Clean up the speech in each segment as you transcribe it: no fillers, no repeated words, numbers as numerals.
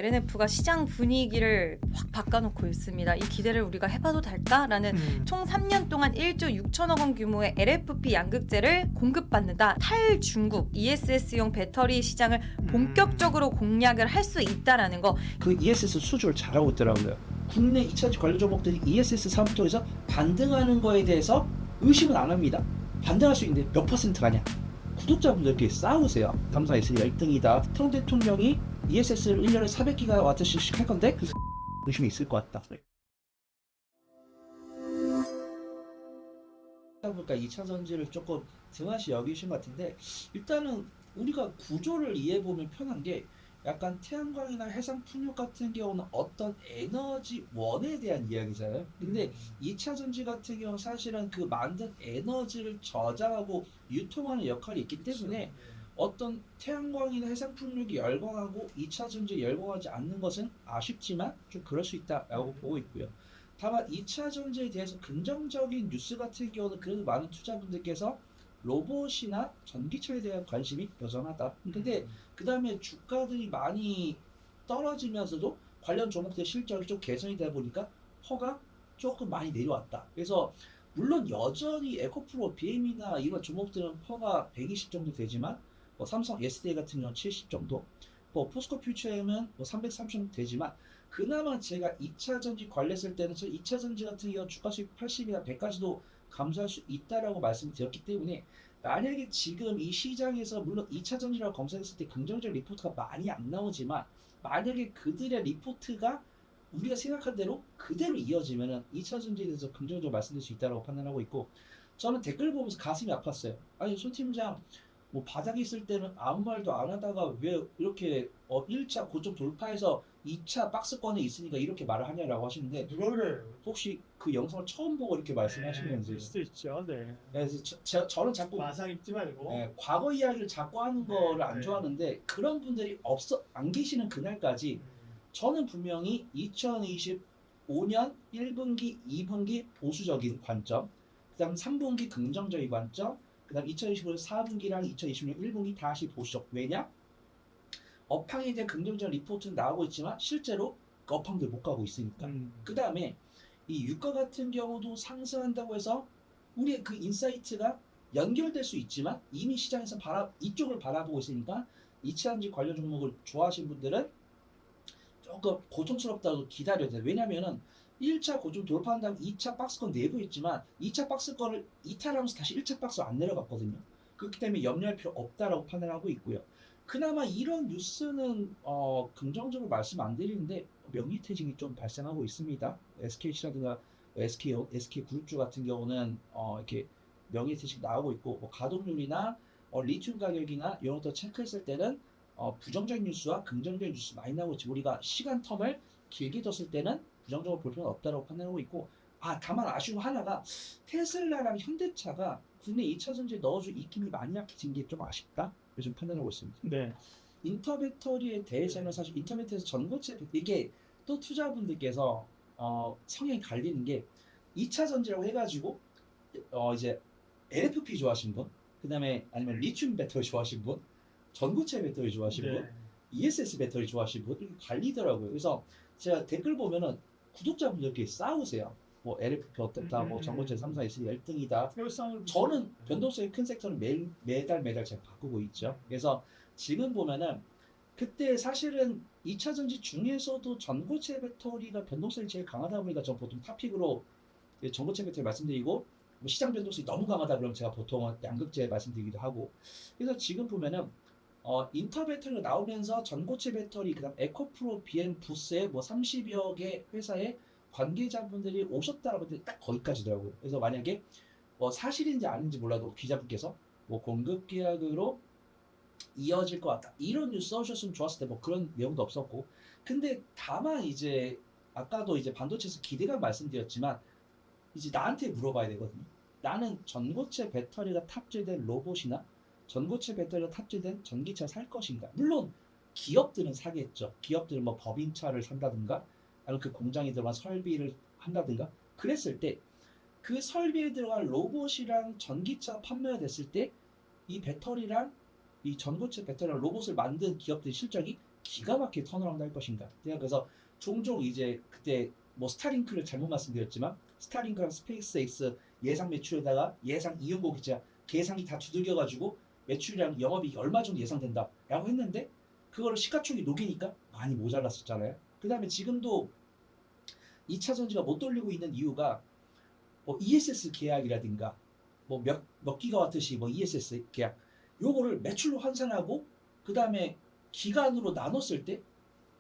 LNF가 시장 분위기를 확 바꿔놓고 있습니다. 이 기대를 우리가 해봐도 될까라는 총 3년 동안 1조 6천억 원 규모의 LFP 양극재를 공급받는다. 탈중국 ESS용 배터리 시장을 본격적으로 공략을 할 수 있다라는 거. 그 ESS 수주를 잘하고 있더라고요. 국내 2차전지 관련 종목들이 ESS 사업 쪽에서 반등하는 거에 대해서 의심은 안 합니다. 반등할 수 있는데 몇 퍼센트 가냐? 구독자분들끼리 싸우세요. 삼성 S2가 1등이다. 트럼프 대통령이 ESS를 1년에 400기가와트씩 할 건데 그 의심이 있을 것 같다. 그러니까 2차 전지를 조금 등한시 여기신 것 같은데, 일단은 우리가 구조를 이해해보면 편한 게, 약간 태양광이나 해상풍력 같은 경우는 어떤 에너지원에 대한 이야기잖아요. 근데 2차 전지 같은 경우는 사실은 그 만든 에너지를 저장하고 유통하는 역할이 있기 때문에 어떤 태양광이나 해상풍력이 열광하고 2차 전지에 열광하지 않는 것은 아쉽지만 좀 그럴 수 있다라고 보고 있고요. 다만 2차 전지에 대해서 긍정적인 뉴스 같은 경우는 그래도 많은 투자분들께서 로봇이나 전기차에 대한 관심이 여전하다. 근데 그 다음에 주가들이 많이 떨어지면서도 관련 종목들의 실적이 좀 개선이 되다 보니까 퍼가 조금 많이 내려왔다. 그래서 물론 여전히 에코프로, BM이나 이런 종목들은 퍼가 120 정도 되지만 삼성 SDI 같은 경우는 70 정도, 포스코 퓨처엠은 330 정도 되지만, 그나마 제가 2차 전지 관리했을 때는 2차 전지 같은 경우 주가 수익 80이나 100까지도 감소할 수 있다라고 말씀드렸기 때문에, 만약에 지금 이 시장에서 물론 2차 전지라고 검색했을 때 긍정적 리포트가 많이 안 나오지만, 만약에 그들의 리포트가 우리가 생각한 대로 그대로 이어지면은 2차 전지에 대해서 긍정적으로 말씀드릴 수 있다고 판단하고 있고, 저는 댓글 보면서 가슴이 아팠어요. 아니 손 팀장, 뭐 바닥에 있을 때는 아무 말도 안 하다가 왜 이렇게 1차 고점 돌파해서 2차 박스권에 있으니까 이렇게 말을 하냐라고 하시는데, 누가 그래요? 혹시 그 영상을 처음 보고 이렇게 말씀하시는지. 그럴 수도 있죠. 네. 그래서 저는 자꾸 마상 입지 말고. 과거 이야기를 자꾸 하는 거를 안 네. 좋아하는데, 그런 분들이 안 계시는 그날까지 저는 분명히 2025년 1분기, 2분기 보수적인 관점, 그 다음 3분기 긍정적인 관점, 그 다음 2025년 4분기랑 2026년 1분기 다시 보수적. 왜냐? 업황에 대한 긍정적 리포트는 나오고 있지만 실제로 그 업황들 못 가고 있으니까. 그 다음에 이 유가 같은 경우도 상승한다고 해서 우리의 그 인사이트가 연결될 수 있지만, 이미 시장에서 이쪽을 바라보고 있으니까 2차 전지 관련 종목을 좋아하시는 분들은 조금 고통스럽다고 기다려야 돼요. 왜냐면은 1차 고점 돌파한 다음 2차 박스권 내고 있지만 2차 박스권을 이탈하면서 다시 1차 박스로 안 내려갔거든요. 그렇기 때문에 염려할 필요 없다라고 판단하고 있고요. 그나마 이런 뉴스는 긍정적으로 말씀 안 드리는데, 명의퇴직이 좀 발생하고 있습니다. SKC라든가 SK 그룹주 같은 경우는 이렇게 명의퇴직 나오고 있고, 가동률이나 리튬 가격이나 이런 것도 체크했을 때는 부정적인 뉴스와 긍정적인 뉴스 많이 나오고 있지, 우리가 시간 텀을 길게 뒀을 때는 부정적으로 볼 필요는 없다고 판단하고 있고, 다만 아쉬운 하나가 테슬라랑 현대차가 국내 2차 전지에 넣어줄 입김이 많이 약해진 게 좀 아쉽다, 요즘 판단하고 있습니다. 네. 인터배터리에 대해서는 사실 인터넷에서 전고체, 이게 또 투자분들께서 성향이 갈리는 게, 2차 전지라고 해가지고 이제 LFP 좋아하시는 분, 그 다음에 아니면 리튬 배터리 좋아하시는 분, 전고체 배터리 좋아하시는 분, ESS 배터리 좋아하시는 분, 이렇게 갈리더라고요. 그래서 제가 댓글 보면은 구독자분들끼리 싸우세요. 뭐 LFP 어떻다, 뭐 전고체 삼성 S2가 1등이다. 저는 변동성이 큰 섹터는 매달 제가 바꾸고 있죠. 그래서 지금 보면은 그때 사실은 2차 전지 중에서도 전고체 배터리가 변동성이 제일 강하다 보니까 전 보통 탑픽으로 전고체 배터리 말씀드리고, 뭐 시장 변동성이 너무 강하다 그러면 제가 보통은 양극재 말씀드리기도 하고. 그래서 지금 보면은 인터 배터리가 나오면서 전고체 배터리, 그다음 에코프로 BM 부스에 뭐 30여 개 회사의 관계자분들이 오셨다라고 했는데 딱 거기까지더라고요. 그래서 만약에 사실인지 아닌지 몰라도 기자분께서 뭐 공급 계약으로 이어질 것 같다, 이런 뉴스 써주셨으면 좋았을 때 뭐 그런 내용도 없었고. 근데 다만 이제 아까도 이제 반도체에서 기대감 말씀드렸지만, 이제 나한테 물어봐야 되거든요. 나는 전고체 배터리가 탑재된 로봇이나 전고체 배터리가 탑재된 전기차 살 것인가? 물론 기업들은 사겠죠. 기업들은 뭐 법인차를 산다든가, 아니면 그 공장에 들어간 설비를 한다든가. 그랬을 때 그 설비에 들어간 로봇이랑 전기차 판매가 됐을 때 이 배터리랑 이 전고체 배터리랑 로봇을 만든 기업들의 실적이 기가 막히게 턴어라운드 할 것인가. 제가 그래서 종종 이제 그때 뭐 스타링크를 잘못 말씀드렸지만 스타링크랑 스페이스X 예상 매출에다가 예상 이용고 기자 계산이 다 두들겨가지고 매출이랑 영업이익이 얼마 정도 예상된다라고 했는데 그거를 시가총액 녹이니까 많이 모자랐었잖아요. 그 다음에 지금도 2차 전지가 못 돌리고 있는 이유가 뭐 ESS 계약이라든가 뭐 몇 기가와트시 뭐 ESS 계약 요거를 매출로 환산하고 그 다음에 기간으로 나눴을 때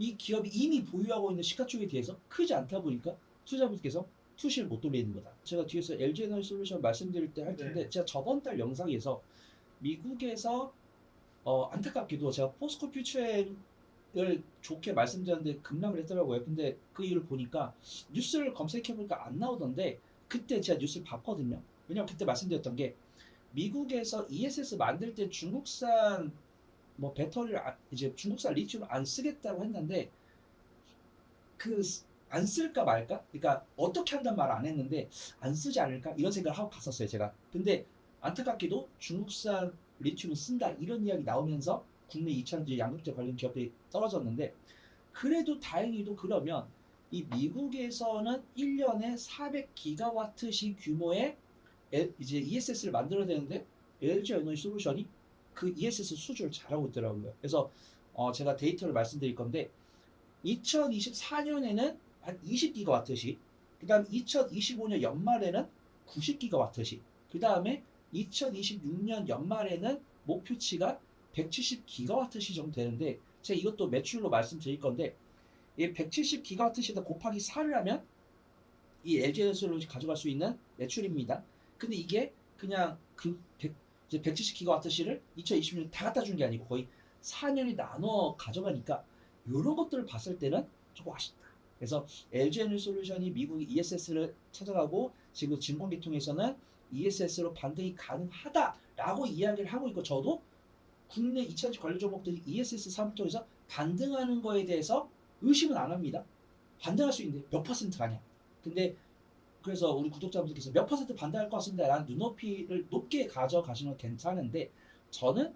이 기업이 이미 보유하고 있는 시가총액에 대해서 크지 않다 보니까 투자분께서 투시를 못 돌리는 거다. 제가 뒤에서 LG에너지솔루션 말씀드릴 때 할 텐데 네. 제가 저번 달 영상에서 미국에서 안타깝게도 제가 포스코 퓨처를 좋게 말씀드렸는데 급락을 했더라고요. 근데 그 이유를 보니까 뉴스를 검색해보니까 안 나오던데 그때 제가 뉴스를 봤거든요. 왜냐면 그때 말씀드렸던 게 미국에서 ESS 만들 때 중국산 뭐 배터리를 이제 중국산 리튬을 안 쓰겠다고 했는데 그 안 쓸까 말까? 그러니까 어떻게 한단 말 안 했는데 안 쓰지 않을까? 이런 생각을 하고 갔었어요, 제가. 근데 안타깝게도 중국산 리튬을 쓴다 이런 이야기 나오면서 국내 2차전지 양극재 관련 기업들이 떨어졌는데 그래도 다행히도 그러면 이 미국에서는 1년에 400기가와트시 규모의 이제 ESS를 만들어야 되는데 LG 에너지 솔루션이 그 ESS 수주를 잘하고 있더라고요. 그래서 제가 데이터를 말씀드릴 건데 2024년에는 한 20기가와트시, 그 다음 2025년 연말에는 90기가와트시, 그 다음에 2026년 연말에는 목표치가 170기가와트시 정도 되는데 제가 이것도 매출로 말씀드릴 건데 이 170기가와트시에다 곱하기 4를 하면 이 LG에너지솔루션이 가져갈 수 있는 매출입니다. 근데 이게 그냥 그 170기가와트시를 2020년 다 갖다 준 게 아니고 거의 4년이 나눠 가져가니까 이런 것들을 봤을 때는 조금 아쉽다. 그래서 LG에너지솔루션이 미국 ESS를 찾아가고 지금 증권계통에서는 ESS로 반등이 가능하다라고 이야기를 하고 있고 저도 국내 2차전지 관련 종목들이 ESS 사업을 통해서 반등하는 거에 대해서 의심은 안 합니다. 반등할 수 있는데 몇 퍼센트 아니야. 근데 그래서 우리 구독자분들께서 몇 퍼센트 반등할 것 같습니다 라는 눈높이를 높게 가져가시는 건 괜찮은데 저는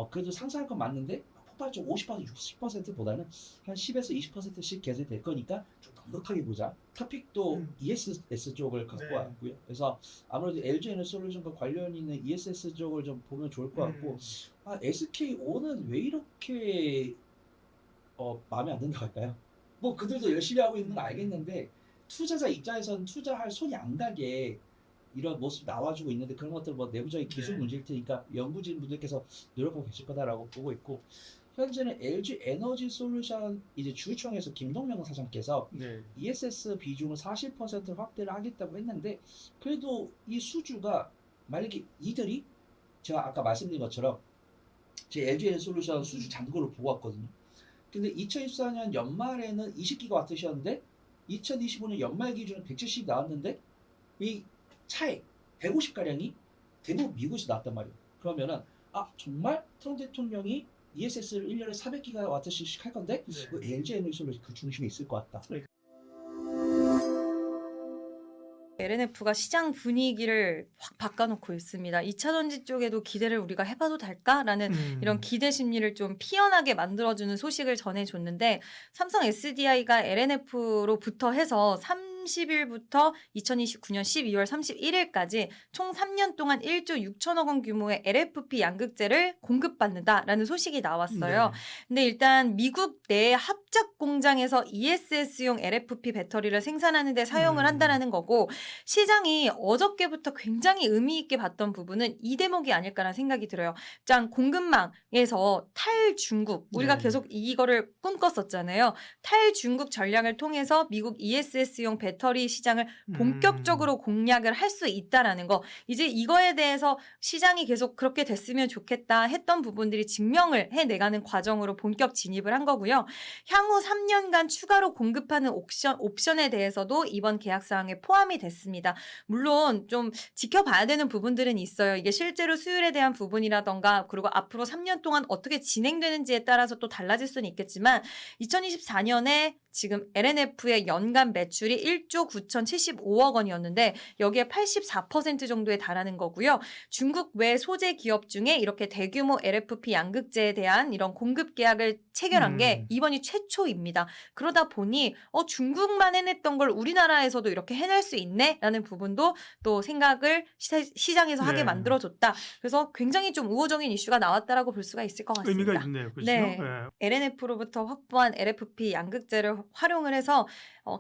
그래도 상상할 건 맞는데 폭발적 50% 60%보다는 한 10에서 20%씩 개선될 거니까 좀 넉넉하게 보자. 토픽도 ESS 쪽을 갖고 네. 왔고요. 그래서 아무래도 LG에너지솔루션과 관련 있는 ESS 쪽을 좀 보면 좋을 것 같고 SKO는 왜 이렇게 마음에 안 든다고 할까요? 뭐 그들도 열심히 하고 있는 건 알겠는데 투자자 입장에서는 투자할 손이 안 가게 이런 모습 나와주고 있는데 그런 것들 뭐 내부적인 기술 네. 문제일 테니까 연구진 분들께서 노력하고 계실 거다라고 보고 있고 현재는 LG 에너지 솔루션 이제 주주총회에서 김동명 사장께서 네. ESS 비중을 40% 확대를 하겠다고 했는데 그래도 이 수주가 만약에 이들이 제가 아까 말씀드린 것처럼 제 LG 에너지 솔루션 수주 잔고를 보고 왔거든요. 근데 2024년 연말에는 20기가와트셨는데 2025년 연말 기준은 170 나왔는데 이 차액 150가량이 대부분 미국에서 나왔단 말이에요. 그러면은 정말 트럼프 대통령이 ESS를 1년에 400기가와트씩 할 건데 네. 그 LG 에너지솔루션 그 중심에 있을 것 같다. LNF가 시장 분위기를 확 바꿔놓고 있습니다. 2차전지 쪽에도 기대를 우리가 해봐도 될까라는 이런 기대 심리를 좀 피어나게 만들어주는 소식을 전해줬는데 삼성 SDI가 LNF로부터 해서 30일부터 2029년 12월 31일까지 총 3년 동안 1조 6천억 원 규모의 LFP 양극재를 공급받는다라는 소식이 나왔어요. 근데 일단 미국 내 합작 공장에서 ESS용 LFP 배터리를 생산하는 데 사용을 한다라는 거고 시장이 어저께부터 굉장히 의미 있게 봤던 부분은 이 대목이 아닐까라는 생각이 들어요. 짠 공급망에서 탈중국 우리가 네. 계속 이거를 꿈꿨었잖아요. 탈중국 전략을 통해서 미국 ESS용 배터리 시장을 본격적으로 공략을 할 수 있다라는 거. 이제 이거에 대해서 시장이 계속 그렇게 됐으면 좋겠다 했던 부분들이 증명을 해내가는 과정으로 본격 진입을 한 거고요. 향후 3년간 추가로 공급하는 옵션에 대해서도 이번 계약 사항에 포함이 됐습니다. 물론 좀 지켜봐야 되는 부분들은 있어요. 이게 실제로 수율에 대한 부분이라던가 그리고 앞으로 3년 동안 어떻게 진행되는지에 따라서 또 달라질 수는 있겠지만 2024년에 지금 LNF의 연간 매출이 1조 9,075억 원이었는데 여기에 84% 정도에 달하는 거고요. 중국 외 소재 기업 중에 이렇게 대규모 LFP 양극재에 대한 이런 공급 계약을 체결한 게 이번이 최초입니다. 그러다 보니 중국만 해냈던 걸 우리나라에서도 이렇게 해낼 수 있네라는 부분도 또 생각을 시장에서 하게 만들어줬다. 그래서 굉장히 좀 우호적인 이슈가 나왔다라고 볼 수가 있을 것 같습니다. 의미가 있네요. 그렇죠? 네. LNF로부터 확보한 LFP 양극재를 활용을 해서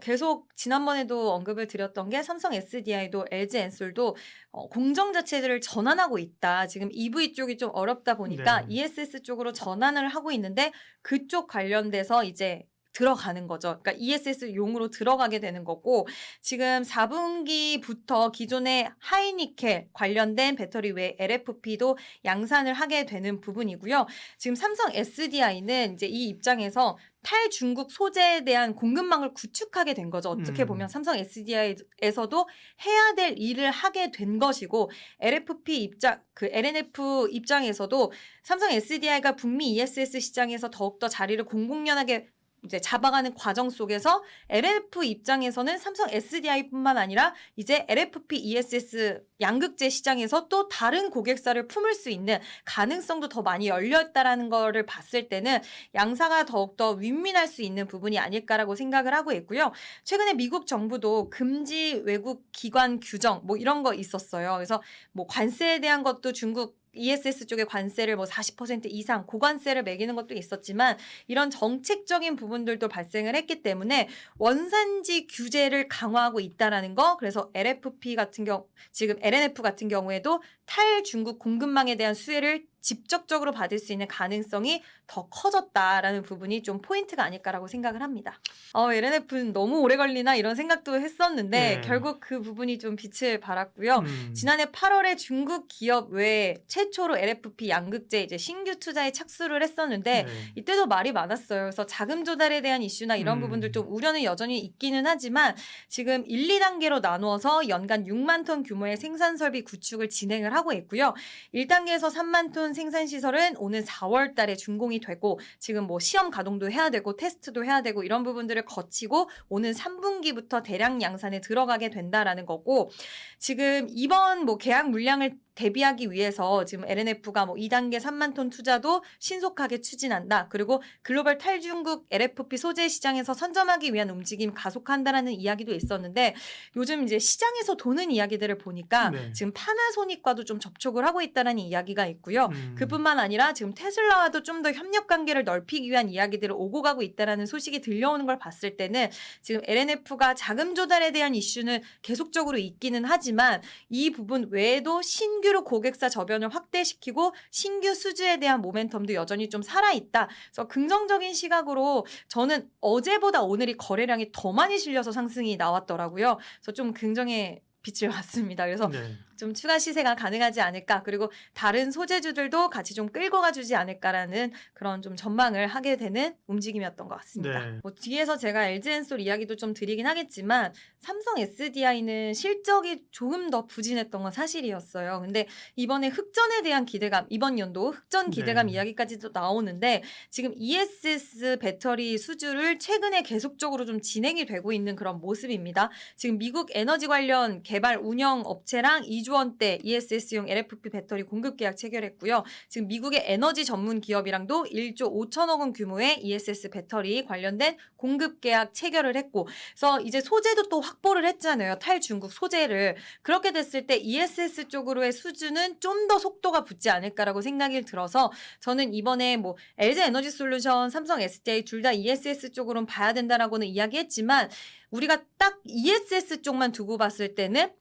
계속 지난번에도 언급을 드렸던 게 삼성 SDI도 LG 엔솔도 공정 자체를 전환하고 있다. 지금 EV 쪽이 좀 어렵다 보니까 ESS 쪽으로 전환을 하고 있는데 그쪽 관련돼서 이제 들어가는 거죠. 그러니까 ESS 용으로 들어가게 되는 거고 지금 4분기부터 기존의 하이니켈 관련된 배터리 외 LFP도 양산을 하게 되는 부분이고요. 지금 삼성 SDI는 이제 이 입장에서 탈중국 소재에 대한 공급망을 구축하게 된 거죠. 어떻게 보면 삼성 SDI에서도 해야 될 일을 하게 된 것이고 LNF 입장에서도 삼성 SDI가 북미 ESS 시장에서 더욱더 자리를 공공연하게 이제 잡아가는 과정 속에서 LF 입장에서는 삼성 SDI뿐만 아니라 이제 LFP ESS 양극재 시장에서 또 다른 고객사를 품을 수 있는 가능성도 더 많이 열렸다라는 거를 봤을 때는 양사가 더욱더 윈윈할 수 있는 부분이 아닐까라고 생각을 하고 있고요. 최근에 미국 정부도 금지 외국 기관 규정 뭐 이런 거 있었어요. 그래서 뭐 관세에 대한 것도 중국 ESS 쪽에 관세를 뭐 40% 이상 고관세를 매기는 것도 있었지만 이런 정책적인 부분들도 발생을 했기 때문에 원산지 규제를 강화하고 있다라는 거. 그래서 LFP 같은 지금 LNF 같은 경우에도 탈중국 공급망에 대한 수혜를 직접적으로 받을 수 있는 가능성이 더 커졌다라는 부분이 좀 포인트가 아닐까라고 생각을 합니다. LNF는 너무 오래 걸리나 이런 생각도 했었는데 결국 그 부분이 좀 빛을 발했고요. 지난해 8월에 중국 기업 외에 최초로 LFP 양극재 이제 신규 투자에 착수를 했었는데 이때도 말이 많았어요. 그래서 자금 조달에 대한 이슈나 이런 부분들 좀 우려는 여전히 있기는 하지만 지금 1, 2단계로 나누어서 연간 6만 톤 규모의 생산 설비 구축을 진행을 하고 있고요. 1단계에서 3만 톤 생산 시설은 오는 4월 달에 준공이 되고 지금 뭐 시험 가동도 해야 되고 테스트도 해야 되고 이런 부분들을 거치고 오는 3분기부터 대량 양산에 들어가게 된다라는 거고 지금 이번 뭐 계약 물량을 대비하기 위해서 지금 LNF가 뭐 2단계 3만 톤 투자도 신속하게 추진한다. 그리고 글로벌 탈중국 LFP 소재 시장에서 선점하기 위한 움직임 가속한다라는 이야기도 있었는데 요즘 이제 시장에서 도는 이야기들을 보니까 지금 파나소닉과도 좀 접촉을 하고 있다는 이야기가 있고요. 그뿐만 아니라 지금 테슬라와도 좀 더 협력 관계를 넓히기 위한 이야기들을 오고 가고 있다는 소식이 들려오는 걸 봤을 때는 지금 LNF가 자금 조달에 대한 이슈는 계속적으로 있기는 하지만 이 부분 외에도 신규로 고객사 저변을 확대시키고 신규 수주에 대한 모멘텀도 여전히 좀 살아있다. 그래서 긍정적인 시각으로 저는 어제보다 오늘이 거래량이 더 많이 실려서 상승이 나왔더라고요. 그래서 좀 긍정의 빛을 봤습니다. 그래서 좀 추가 시세가 가능하지 않을까. 그리고 다른 소재주들도 같이 좀 끌고 가주지 않을까라는 그런 좀 전망을 하게 되는 움직임이었던 것 같습니다. 뭐 뒤에서 제가 LG엔솔 이야기도 좀 드리긴 하겠지만 삼성 SDI는 실적이 조금 더 부진했던 건 사실이었어요. 근데 이번에 흑전에 대한 기대감, 이번 연도 흑전 기대감 이야기까지도 나오는데 지금 ESS 배터리 수주를 최근에 계속적으로 좀 진행이 되고 있는 그런 모습입니다. 지금 미국 에너지 관련 개발 운영 업체랑 2조 원대 ESS용 LFP 배터리 공급 계약 체결했고요. 지금 미국의 에너지 전문 기업이랑도 1조 5천억 원 규모의 ESS 배터리 관련된 공급 계약 체결을 했고 그래서 이제 소재도 또 확보를 했잖아요. 탈중국 소재를. 그렇게 됐을 때 ESS 쪽으로의 수주는 좀 더 속도가 붙지 않을까라고 생각이 들어서 저는 이번에 뭐 LG 에너지 솔루션, 삼성 SDI 둘 다 ESS 쪽으로는 봐야 된다라고는 이야기했지만 우리가 딱 ESS 쪽만 두고 봤을 때는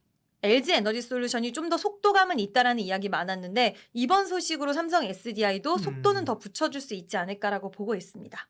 LG 에너지 솔루션이 좀 더 속도감은 있다라는 이야기 많았는데 이번 소식으로 삼성 SDI도 속도는 더 붙여줄 수 있지 않을까라고 보고 있습니다.